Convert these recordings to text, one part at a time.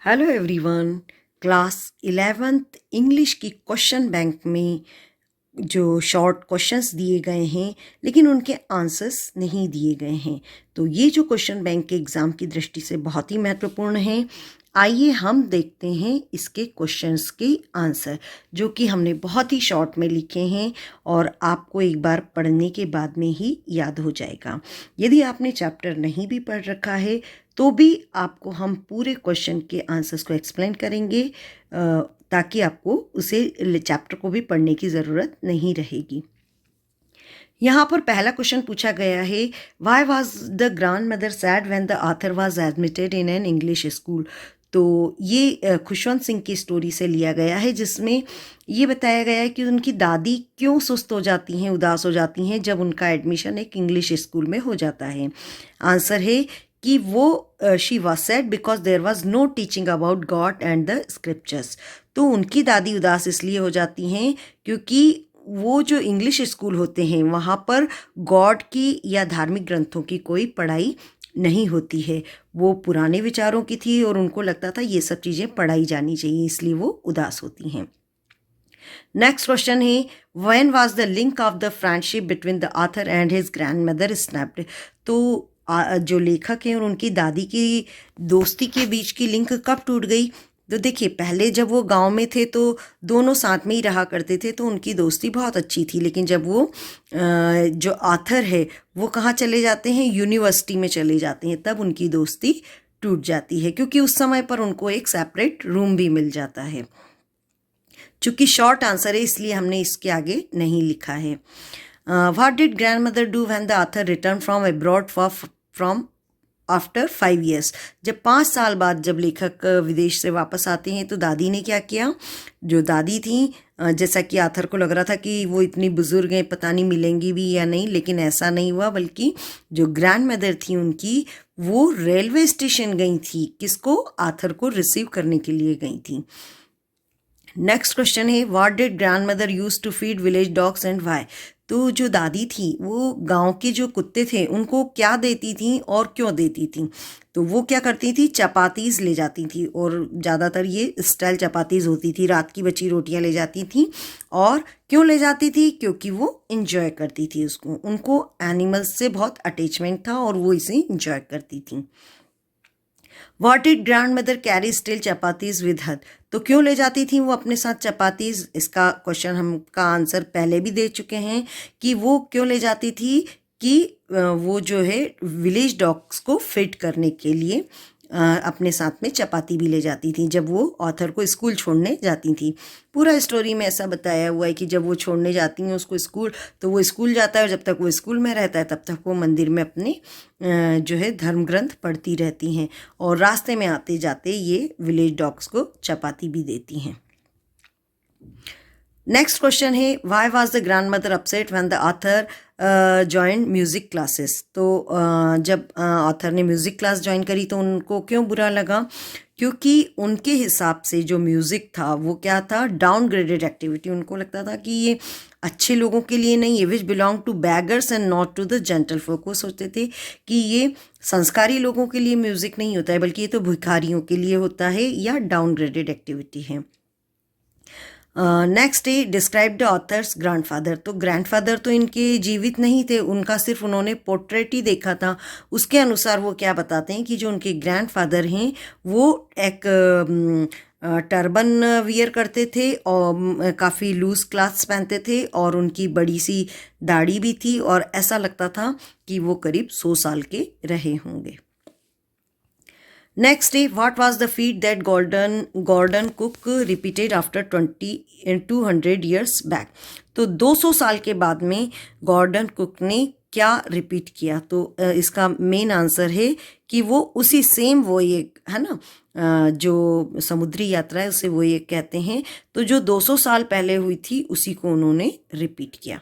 Hello everyone. Class 11th English की question bank में जो शॉर्ट क्वेश्चंस दिए गए हैं लेकिन उनके आंसर्स नहीं दिए गए हैं, तो ये जो क्वेश्चन बैंक के एग्ज़ाम की दृष्टि से बहुत ही महत्वपूर्ण है। आइए हम देखते हैं इसके क्वेश्चंस के आंसर, जो कि हमने बहुत ही शॉर्ट में लिखे हैं और आपको एक बार पढ़ने के बाद में ही याद हो जाएगा। यदि आपने चैप्टर नहीं भी पढ़ रखा है तो भी आपको हम पूरे क्वेश्चन के आंसर्स को एक्सप्लेन करेंगे, ताकि आपको उसे चैप्टर को भी पढ़ने की ज़रूरत नहीं रहेगी। यहाँ पर पहला क्वेश्चन पूछा गया है, why was the grand mother sad when the author was admitted in an English school. तो ये खुशवंत सिंह की स्टोरी से लिया गया है, जिसमें ये बताया गया है कि उनकी दादी क्यों सुस्त हो जाती हैं, उदास हो जाती हैं जब उनका एडमिशन एक इंग्लिश स्कूल में हो जाता है। आंसर है कि वो she was sad because there was no teaching about God and the scriptures. तो उनकी दादी उदास इसलिए हो जाती हैं क्योंकि वो जो इंग्लिश स्कूल होते हैं वहाँ पर गॉड की या धार्मिक ग्रंथों की कोई पढ़ाई नहीं होती है। वो पुराने विचारों की थी और उनको लगता था ये सब चीज़ें पढ़ाई जानी चाहिए, इसलिए वो उदास होती हैं। नेक्स्ट क्वेश्चन है, when was the link of the friendship between the author and his grand mother snapped. तो जो लेखक हैं और उनकी दादी की दोस्ती के बीच की लिंक कब टूट गई। तो देखिए, पहले जब वो गांव में थे तो दोनों साथ में ही रहा करते थे, तो उनकी दोस्ती बहुत अच्छी थी। लेकिन जब वो जो ऑथर है वो कहाँ चले जाते हैं, यूनिवर्सिटी में चले जाते हैं, तब उनकी दोस्ती टूट जाती है, क्योंकि उस समय पर उनको एक सेपरेट रूम भी मिल जाता है। चूँकि शॉर्ट आंसर है इसलिए हमने इसके आगे नहीं लिखा है। What did grand mother do when the author return from abroad from after 5 years। जब 5 साल बाद जब लेखक विदेश से वापस आते हैं तो दादी ने क्या किया। जो दादी थी, जैसा कि आथर को लग रहा था कि वो इतनी बुजुर्ग हैं, पता नहीं मिलेंगी भी या नहीं, लेकिन ऐसा नहीं हुआ, बल्कि जो ग्रैंड मदर थी उनकी, वो रेलवे स्टेशन गई थी, किसको, आथर को रिसीव करने के लिए गई थी। नेक्स्ट क्वेश्चन है, what did grand mother use to feed village dogs and why. तो जो दादी थी वो गांव के जो कुत्ते थे उनको क्या देती थी और क्यों देती थी। तो वो क्या करती थी, चपातीज ले जाती थी, और ज़्यादातर ये स्टाइल चपातीज होती थी, रात की बची रोटियां ले जाती थी। और क्यों ले जाती थी, क्योंकि वो इंजॉय करती थी उसको, उनको एनिमल्स से बहुत अटैचमेंट था और वो इसे इंजॉय करती थी। What did grand mother carry still chapatis with her. तो क्यों ले जाती थी वो अपने साथ चपातीज। इसका क्वेश्चन हम का आंसर पहले भी दे चुके हैं कि वो क्यों ले जाती थी, कि वो जो है विलेज डॉग्स को फिट करने के लिए अपने साथ में चपाती भी ले जाती थी जब वो ऑथर को स्कूल छोड़ने जाती थी। पूरा स्टोरी में ऐसा बताया हुआ है कि जब वो छोड़ने जाती हैं उसको स्कूल, तो वो स्कूल जाता है और जब तक वो स्कूल में रहता है तब तक वो मंदिर में अपने जो है धर्म ग्रंथ पढ़ती रहती हैं, और रास्ते में आते जाते ये विलेज डॉग्स को चपाती भी देती हैं। नेक्स्ट क्वेश्चन है, why was the grand mother upset when the author join music classes. तो जब ऑथर ने म्यूज़िक क्लास ज्वाइन करी तो उनको क्यों बुरा लगा, क्योंकि उनके हिसाब से जो म्यूज़िक था वो क्या था, डाउनग्रेडेड एक्टिविटी। उनको लगता था कि ये अच्छे लोगों के लिए नहीं है, which belong to beggars and not to the gentle folk. वो सोचते थे कि ये संस्कारी लोगों के लिए म्यूज़िक नहीं होता है, बल्कि ये तो भिखारियों के लिए होता है या डाउनग्रेडेड एक्टिविटी है। नेक्स्ट है, डिस्क्राइब द ऑथर्स ग्रैंडफादर। तो ग्रैंडफादर तो इनके जीवित नहीं थे, उनका सिर्फ उन्होंने पोर्ट्रेट ही देखा था। उसके अनुसार वो क्या बताते हैं कि जो उनके ग्रैंडफादर हैं वो एक टर्बन वियर करते थे और काफ़ी लूज क्लॉथ्स पहनते थे, और उनकी बड़ी सी दाढ़ी भी थी, और ऐसा लगता था कि वो करीब 100 साल के रहे होंगे। नेक्स्ट है, what was the feat that Gordon Cook repeated after 200 years back. तो 200 साल के बाद में गॉर्डन कुक ने क्या रिपीट किया। तो इसका मेन आंसर है कि वो उसी सेम, वो ये है ना, जो समुद्री यात्रा है उसे वो ये कहते हैं। तो जो 200 साल पहले हुई थी उसी को उन्होंने रिपीट किया।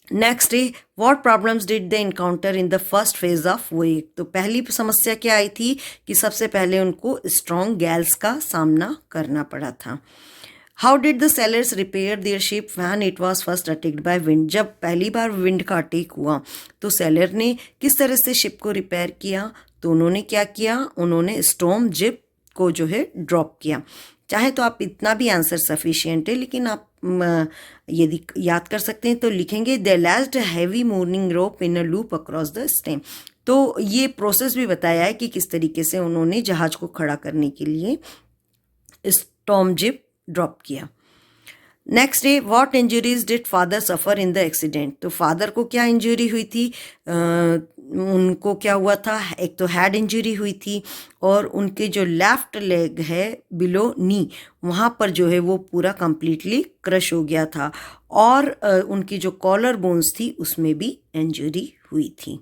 नेक्स्ट है, what problems did they encounter in the first phase of wake. तो पहली समस्या क्या आई थी कि सबसे पहले उनको स्ट्रॉन्ग गैल्स का सामना करना पड़ा था। How did the sailors repair their ship when it was first attacked by wind. जब पहली बार विंड का अटैक हुआ तो सेलर ने किस तरह से शिप को रिपेयर किया। तो उन्होंने क्या किया, उन्होंने स्टॉर्म जिप को जो है ड्रॉप किया। चाहे तो आप इतना भी आंसर सफिशिएंट है, लेकिन आप यदि याद कर सकते हैं तो लिखेंगे they laced heavy moving rope in a loop across the stem. तो ये प्रोसेस भी बताया है कि किस तरीके से उन्होंने जहाज को खड़ा करने के लिए स्टॉर्म जिप ड्रॉप किया। Next day, what injuries did father suffer in the accident. तो फादर को क्या इंजरी हुई थी, उनको क्या हुआ था, एक तो हेड इंजरी हुई थी और उनके जो लेफ्ट लेग है बिलो नी, वहाँ पर जो है वो पूरा कंप्लीटली क्रश हो गया था और उनकी जो कॉलर बोन्स थी उसमें भी इंजरी हुई थी।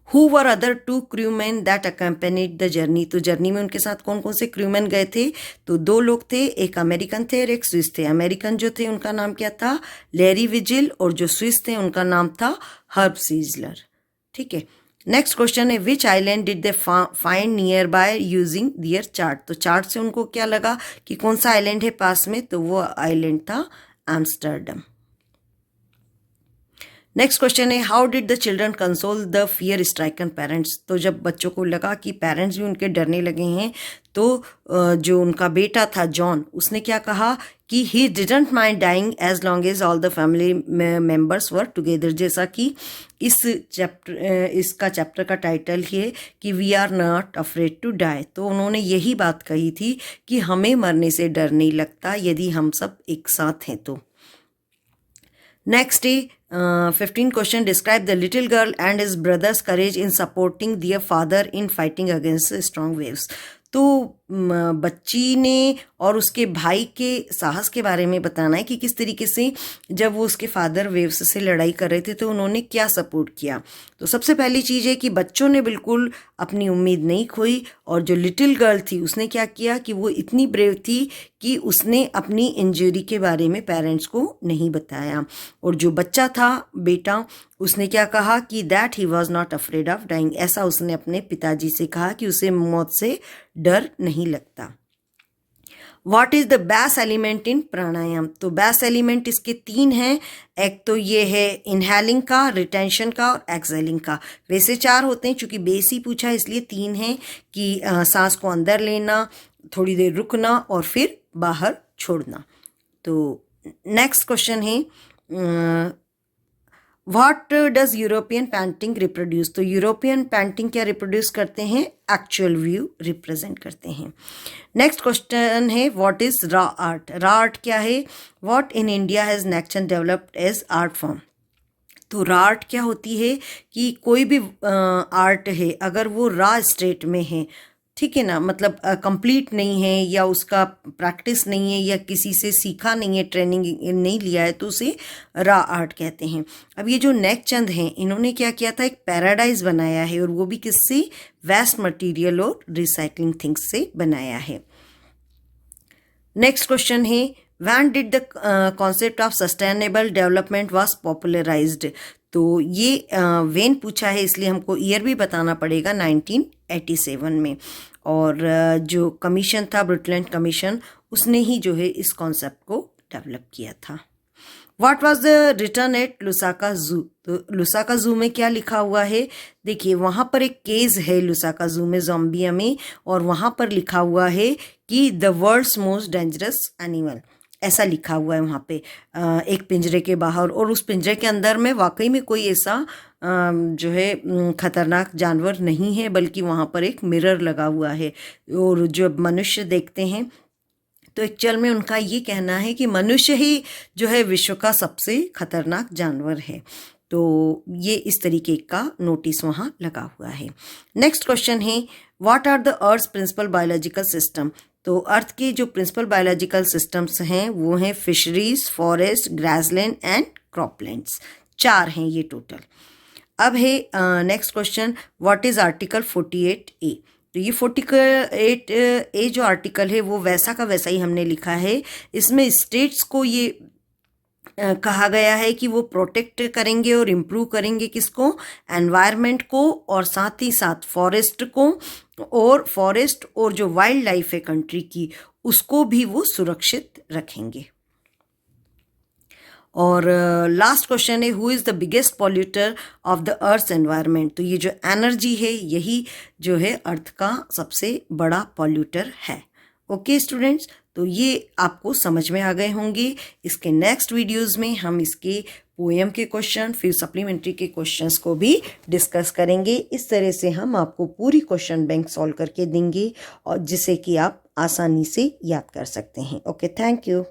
Who were other two crewmen that accompanied the journey। तो जर्नी में उनके साथ कौन कौन से क्रूमैन गए थे, तो दो लोग थे, एक अमेरिकन थे और एक स्विस थे। अमेरिकन जो थे उनका नाम क्या था, लैरी विजिल, और जो स्विस थे उनका नाम था हर्ब सीजलर। ठीक है, नेक्स्ट क्वेश्चन है which island did they find near by using their chart. तो चार्ट से उनको क्या लगा कि कौन सा आइलैंड है पास में, तो वो आइलैंड था एम्स्टर्डम। नेक्स्ट क्वेश्चन है how did the children console the fear stricken parents. तो जब बच्चों को लगा कि पेरेंट्स भी उनके डरने लगे हैं, तो जो उनका बेटा था जॉन, उसने क्या कहा कि he didn't mind dying as long as all the family members were together. जैसा कि इसका चैप्टर का टाइटल है कि we are not afraid to die. तो उन्होंने यही बात कही थी कि हमें मरने से डर नहीं लगता यदि हम सब एक साथ हैं तो। Next day 15 question describe the little girl and his brothers courage in supporting their father in fighting against strong waves. तो बच्ची ने और उसके भाई के साहस के बारे में बताना है कि किस तरीके से जब वो उसके फादर वेव्स से लड़ाई कर रहे थे तो उन्होंने क्या सपोर्ट किया। तो सबसे पहली चीज़ है कि बच्चों ने बिल्कुल अपनी उम्मीद नहीं खोई, और जो लिटिल गर्ल थी उसने क्या किया कि वो इतनी ब्रेव थी कि उसने अपनी इंजरी के बारे में पेरेंट्स को नहीं बताया। और जो बच्चा था बेटा, उसने क्या कहा कि that he was not afraid of dying. ऐसा उसने अपने पिताजी से कहा कि उसे मौत से डर नहीं लगता। What is the base element in pranayama. तो बेस एलिमेंट इसके 3 हैं। एक तो ये है इनहेलिंग का, रिटेंशन का और एक्सहेलिंग का। वैसे 4 होते हैं, चूंकि बेस ही पूछा इसलिए 3 हैं कि सांस को अंदर लेना, थोड़ी देर रुकना और फिर बाहर छोड़ना। तो नेक्स्ट क्वेश्चन है what does European painting reproduce. तो यूरोपियन पेंटिंग क्या रिप्रोड्यूस करते हैं, एक्चुअल व्यू रिप्रेजेंट करते हैं। नेक्स्ट क्वेश्चन है what is raw art. Raw art क्या है, what in India has next developed as art form. तो रॉ आर्ट क्या होती है कि कोई भी आर्ट है अगर वो रॉ स्टेट में है, ठीक है ना, मतलब कंप्लीट नहीं है या उसका प्रैक्टिस नहीं है या किसी से सीखा नहीं है, ट्रेनिंग नहीं लिया है, तो उसे रॉ आर्ट कहते हैं। अब ये जो नेकचंद हैं, इन्होंने क्या किया था, एक पैराडाइज बनाया है, और वो भी किससे, वेस्ट मटेरियल और रिसाइकलिंग थिंग्स से बनाया है। नेक्स्ट क्वेश्चन है when did the concept of sustainable development was popularised. तो ये वेन पूछा है इसलिए हमको ईयर भी बताना पड़ेगा, 1987 में। और जो कमीशन था, ब्रुटलैंड कमीशन, उसने ही जो है इस कॉन्सेप्ट को डेवलप किया था। What was the written at Lusaka zoo. तो लुसाका जू में क्या लिखा हुआ है, देखिए वहाँ पर एक केज है लुसाका जू में, ज़ाम्बिया में, और वहाँ पर लिखा हुआ है कि the world's most dangerous animal, ऐसा लिखा हुआ है वहाँ पे एक पिंजरे के बाहर। और उस पिंजरे के अंदर में वाकई में कोई ऐसा जो है खतरनाक जानवर नहीं है, बल्कि वहाँ पर एक मिरर लगा हुआ है। और जब मनुष्य देखते हैं तो एक्चुअल में उनका ये कहना है कि मनुष्य ही जो है विश्व का सबसे खतरनाक जानवर है। तो ये इस तरीके का नोटिस वहाँ लगा हुआ है। नेक्स्ट क्वेश्चन है what are the earth principal biological system. तो अर्थ के जो प्रिंसिपल बायोलॉजिकल सिस्टम्स हैं वो हैं fisheries, forest, grassland and croplands. 4 हैं ये टोटल। अब है next question what is article 48A। तो ये 48A जो आर्टिकल है वो वैसा का वैसा ही हमने लिखा है। इसमें स्टेट्स को ये कहा गया है कि वो प्रोटेक्ट करेंगे और इम्प्रूव करेंगे किसको, एनवायरनमेंट को, और साथ ही साथ फॉरेस्ट को, और फॉरेस्ट और जो वाइल्ड लाइफ है कंट्री की उसको भी वो सुरक्षित रखेंगे। और लास्ट क्वेश्चन है, who is the biggest polluter of the earth environment. तो ये जो एनर्जी है यही जो है अर्थ का सबसे बड़ा पॉल्यूटर है। ओके स्टूडेंट्स, तो ये आपको समझ में आ गए होंगे। इसके नेक्स्ट वीडियोस में हम इसके पोएम के क्वेश्चन फिर सप्लीमेंट्री के क्वेश्चंस को भी डिस्कस करेंगे। इस तरह से हम आपको पूरी क्वेश्चन बैंक सॉल्व करके देंगे और जिसे कि आप आसानी से याद कर सकते हैं। Okay, thank you.